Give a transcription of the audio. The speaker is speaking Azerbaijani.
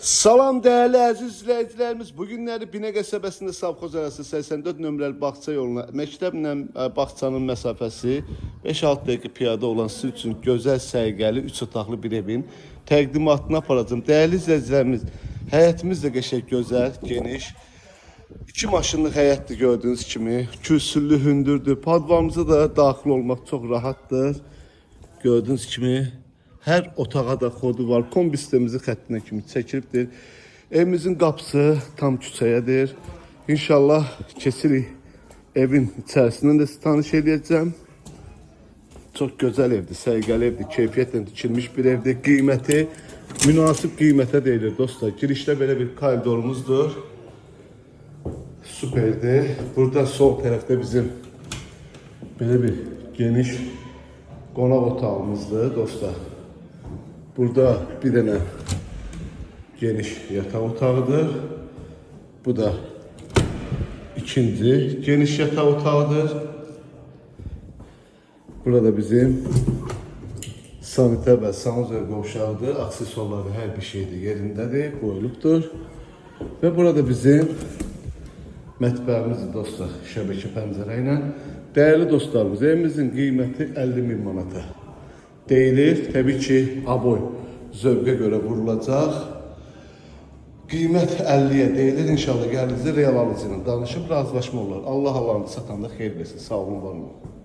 Salam değerli əziz izləyicilərimiz. Bugünləri Binə qəsəbəsində Savxoz arası 84 nömrəli bağça yoluna, məktəblə bağçanın məsafəsi 5-6 dəqiqə piyada olan sizin üçün gözəl, səliqəli 3 otaqlı bir evin təqdimatını aparacağım. Değerli izləyicilərimiz, həyətimiz də qəşəng, gözəl, geniş. 2 maşınlıq həyətdir gördüyünüz kimi. Kürsülü, hündürdür. Padvamıza da daxil olmaq çox rahatdır. Gördüyünüz kimi. Hər otağa da kodu var. Kombi sistemimizi xəttinə kimi çəkilibdir. Evimizin qapısı tam küçəyədir. İnşallah keçirik evin içərisindən də sizi tanış edəcəm. Çox gözəl evdir, səliqəli evdir, keyfiyyətlə tikilmiş bir evdir. Qiyməti münasib qiymətə deyilir dostlar. Girişdə belə bir koridorumuzdur. Süperdir. Burada sol tərəfdə bizim belə bir geniş qonaq otağımızdır dostlar. Burada bir dənə geniş yataq otağıdır. Bu da ikinci geniş yataq otağıdır. Burada bizim sanitär və sanuzör qovşağıdır. Aksesuarları, hər bir şeydir yerindədir, qoyulubdur. Və burada bizim mətbəximizdir dostlar, şəbəkə pəncərə ilə. Değerli dostlarımız, evimizin qiyməti 50.000 manata deyilir. Təbii ki, aboy zövqə görə vurulacaq. Qiymət 50'ye deyilir. İnşallah gəldiyinizdə real alıcı ilə danışıb razılaşma olar. Allah alanı satanda xeyir versin. Sağ olun, var olun.